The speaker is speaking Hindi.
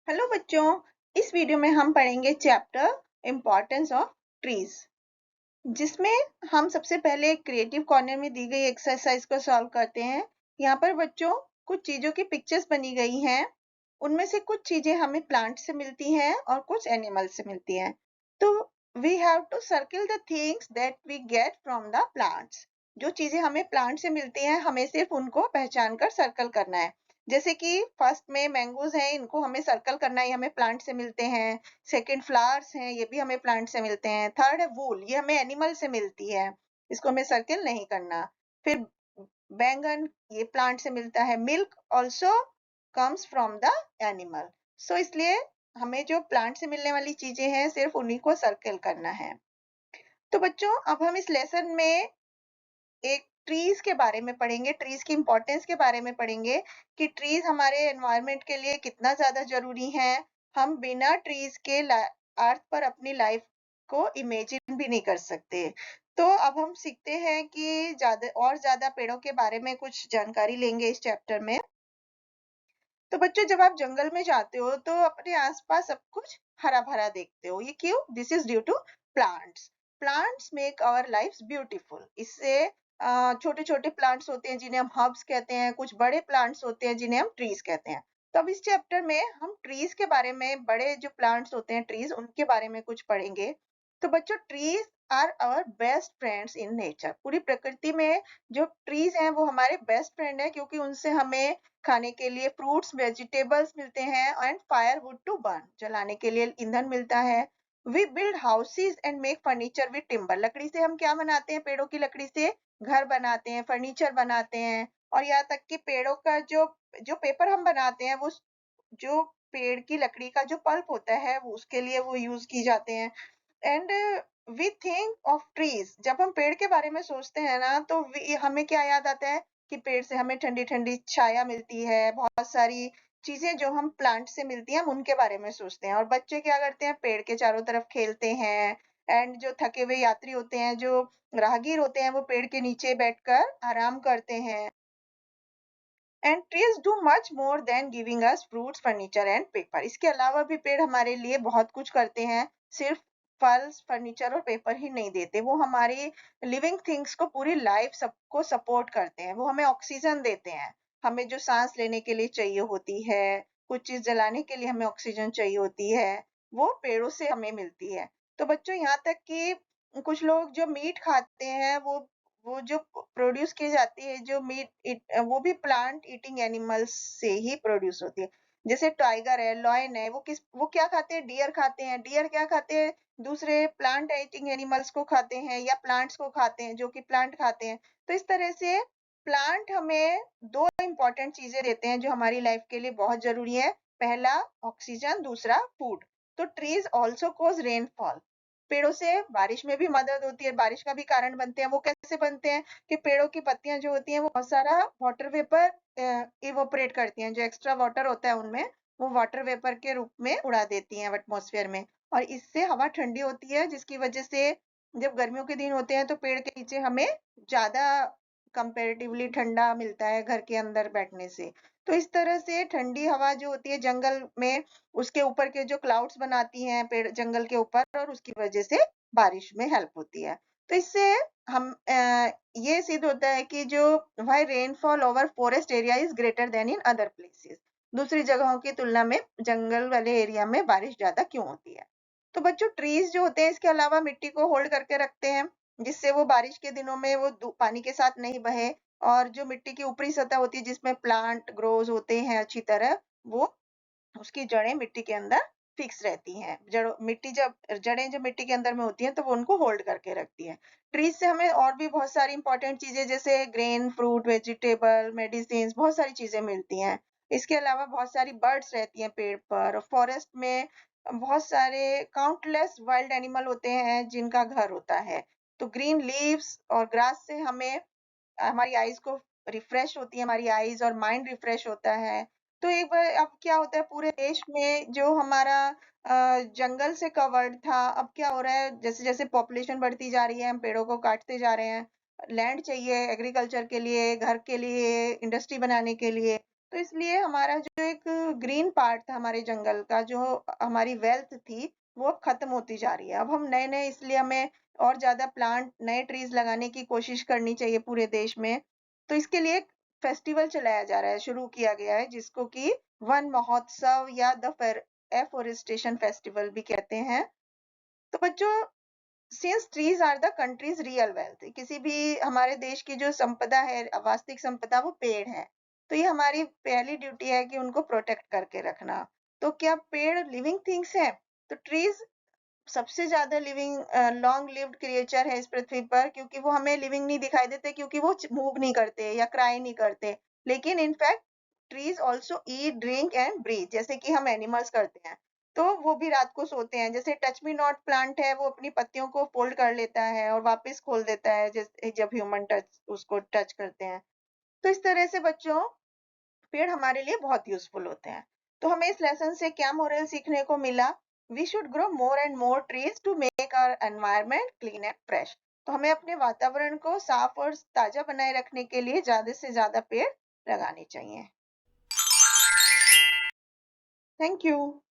हेलो बच्चों, इस वीडियो में हम पढ़ेंगे चैप्टर इम्पोर्टेंस ऑफ ट्रीज, जिसमें हम सबसे पहले क्रिएटिव कॉर्नर में दी गई एक्सरसाइज को सॉल्व करते हैं। यहाँ पर बच्चों कुछ चीजों की पिक्चर्स बनी गई हैं। उनमें से कुछ चीजें हमें प्लांट से मिलती हैं और कुछ एनिमल से मिलती हैं। तो we have to circle the things that we get from the plants. जो चीजें हमें प्लांट से मिलती हैं, हमें सिर्फ उनको पहचान कर सर्कल करना है। जैसे कि फर्स्ट में मैंगोज हैं, इनको हमें सर्कल करना है, ये हमें प्लांट से मिलते हैं। सेकंड फ्लावर्स हैं, ये भी हमें प्लांट से मिलते हैं। थर्ड है वूल, ये हमें एनिमल से मिलती है, इसको हमें सर्कल नहीं करना। फिर बैंगन, ये प्लांट से मिलता है। Milk also comes from the animal. So इसलिए हमें जो प्लांट से मिलने वाली चीजें हैं, सिर्फ उन्हीं को सर्कल करना है। तो बच्चों, अब हम इस लेसन में एक ट्रीज के बारे में पढ़ेंगे, ट्रीज की इंपॉर्टेंस के बारे में पढ़ेंगे कि ट्रीज हमारे एनवायरनमेंट के लिए कितना ज्यादा जरूरी है। हम बिना ट्रीज के अर्थ पर अपनी लाइफ को इमेजिन भी नहीं कर सकते। तो अब हम सीखते हैं कि ज्यादा पेड़ों के बारे में कुछ जानकारी लेंगे इस चैप्टर में। तो बच्चों, जब आप जंगल में जाते हो तो अपने आसपास सब कुछ हरा भरा देखते हो। ये क्यों? This is due to plants. Plants make our life beautiful. इससे छोटे छोटे प्लांट्स होते हैं जिन्हें हम हर्ब्स कहते हैं, कुछ बड़े प्लांट्स होते हैं जिन्हें हम ट्रीज कहते हैं। तो अब इस चैप्टर में हम ट्रीज के बारे में, बड़े जो प्लांट्स होते हैं ट्रीज, उनके बारे में कुछ पढ़ेंगे। तो बच्चों, trees are our best friends in nature. पूरी प्रकृति में जो ट्रीज हैं वो हमारे बेस्ट फ्रेंड है, क्योंकि उनसे हमें खाने के लिए फ्रूट्स, वेजिटेबल्स मिलते हैं एंड फायरवुड टू बर्न, जलाने के लिए ईंधन मिलता है। We build houses and make furniture with timber. लकड़ी से हम क्या बनाते हैं? पेड़ों की लकड़ी से घर बनाते हैं, फर्नीचर बनाते हैं। और यहाँ तक कि पेड़ों का जो जो पेपर हम बनाते हैं, वो जो पेड़ की लकड़ी का जो पल्प होता है, वो उसके लिए वो यूज की जाते हैं। And we think of trees. जब हम पेड़ के बारे में सोचते हैं ना, तो हमें क्या याद आता है कि पेड़ से हमें ठंडी ठंडी छाया मिलती है। बहुत सारी चीजें जो हम प्लांट से मिलती हैं, हम उनके बारे में सोचते हैं। और बच्चे क्या करते हैं? पेड़ के चारों तरफ खेलते हैं। एंड जो थके हुए यात्री होते हैं, जो राहगीर होते हैं, वो पेड़ के नीचे बैठकर आराम करते हैं। And trees do much more than giving us fruits, furniture and paper. इसके अलावा भी पेड़ हमारे लिए बहुत कुछ करते हैं। सिर्फ फल, फर्नीचर और पेपर ही नहीं देते, वो हमारी लिविंग थिंग्स को, पूरी लाइफ सबको सपोर्ट करते हैं। वो हमें ऑक्सीजन देते हैं। हमें जो सांस लेने के लिए चाहिए होती है, कुछ चीज जलाने के लिए हमें ऑक्सीजन चाहिए होती है, वो पेड़ों से हमें मिलती है। तो बच्चों, यहाँ तक कि कुछ लोग जो मीट खाते हैं, वो जो प्रोड्यूस की जाती है, जो वो भी प्लांट ईटिंग एनिमल्स से ही प्रोड्यूस होती है। जैसे टाइगर है, लॉयन है, वो क्या खाते हैं? डियर खाते हैं। डियर क्या खाते हैं? दूसरे प्लांट ईटिंग एनिमल्स को खाते हैं, या प्लांट्स को खाते हैं जो कि प्लांट खाते हैं। तो इस तरह से प्लांट हमें दो इंपॉर्टेंट चीजें देते हैं जो हमारी लाइफ के लिए बहुत जरूरी है। पहला ऑक्सीजन, दूसरा फूड। तो ट्रीज ऑल्सो कोज रेनफॉल। पेड़ों से बारिश में भी मदद होती है, बारिश का भी कारण बनते हैं। वो कैसे बनते हैं? कि पेड़ों की पत्तियां जो होती हैं, वो बहुत सारा वाटर वेपर इवोपरेट करती हैं। जो एक्स्ट्रा वाटर होता है उनमें, वो वाटर वेपर के रूप में उड़ा देती हैं एटमॉस्फेयर में। और इससे हवा ठंडी होती है, जिसकी वजह से जब गर्मियों के दिन होते हैं तो पेड़ के नीचे हमें ज्यादा कंपेरेटिवली ठंडा मिलता है घर के अंदर बैठने से। तो इस तरह से ठंडी हवा जो होती है जंगल में, उसके ऊपर के जो क्लाउड्स बनाती हैं पेड़ जंगल के ऊपर, और उसकी वजह से बारिश में हेल्प होती है। तो इससे हम ये सिद्ध होता है कि जो why rainfall over forest area is greater than in other places. दूसरी जगहों की तुलना में जंगल वाले एरिया में बारिश ज्यादा क्यों होती है? तो बच्चों, ट्रीज जो होते हैं, इसके अलावा मिट्टी को होल्ड करके रखते हैं, जिससे वो बारिश के दिनों में वो पानी के साथ नहीं बहे। और जो मिट्टी की ऊपरी सतह होती है, जिसमें प्लांट ग्रोज होते हैं अच्छी तरह, वो उसकी जड़ें मिट्टी के अंदर फिक्स रहती हैं। जड़ें जब मिट्टी के अंदर में होती हैं, तो वो उनको होल्ड करके रखती हैं। ट्रीज से हमें और भी बहुत सारी इंपॉर्टेंट चीजें, जैसे ग्रेन, फ्रूट, वेजिटेबल, मेडिसिन, बहुत सारी चीजें मिलती हैं। इसके अलावा बहुत सारी बर्ड्स रहती हैं पेड़ पर। फॉरेस्ट में बहुत सारे काउंटलेस वाइल्ड एनिमल होते हैं जिनका घर होता है। तो ग्रीन लीव्स और ग्रास से हमें, हमारी आईज को रिफ्रेश होती है, हमारी आईज और माइंड रिफ्रेश होता है। तो एक बार अब क्या होता है, पूरे देश में जो हमारा जंगल से कवर्ड था, अब क्या हो रहा है, जैसे जैसे पॉपुलेशन बढ़ती जा रही है, हम पेड़ों को काटते जा रहे हैं। लैंड चाहिए एग्रीकल्चर के लिए, घर के लिए, इंडस्ट्री बनाने के लिए। तो इसलिए हमारा जो एक ग्रीन पार्ट था हमारे जंगल का, जो हमारी वेल्थ थी, वो अब खत्म होती जा रही है। अब हम नए-नए, इसलिए हमें और ज़्यादा प्लांट, नए ट्रीज़ लगाने की कोशिश करनी चाहिए पूरे देश में। तो इसके लिए एक फेस्टिवल चलाया जा रहा है, शुरू किया गया है, जिसको कि वन महोत्सव या एफॉरेस्टेशन फेस्टिवल भी कहते हैं। तो बच्चों, since trees are the country's real wealth, किसी भी हमारे देश की जो संपदा है, वास्तविक संपदा, वो पेड़ है। तो ये हमारी पहली ड्यूटी है कि उनको प्रोटेक्ट करके रखना। तो क्या पेड़ लिविंग थिंग्स हैं? तो ट्रीज सबसे ज्यादा लिविंग लॉन्ग लिव्ड क्रिएचर है इस पृथ्वी पर, क्योंकि वो हमें लिविंग नहीं दिखाई देते, क्योंकि वो मूव नहीं करते या क्राई नहीं करते। लेकिन in fact trees also eat, drink and breathe, जैसे कि हम एनिमल्स करते हैं। तो वो भी रात को सोते हैं। जैसे टच मी नॉट प्लांट है, वो अपनी पत्तियों को फोल्ड कर लेता है और वापस खोल देता है जैसे जब ह्यूमन टच उसको टच करते हैं। तो इस तरह से बच्चों, पेड़ हमारे लिए बहुत यूजफुल होते हैं। तो हमें इस लेसन से क्या मोरल सीखने को मिला? We should grow more and more trees to make our environment clean and fresh. तो हमें अपने वातावरण को साफ और ताजा बनाए रखने के लिए ज्यादा से ज्यादा पेड़ लगाने चाहिए। Thank you.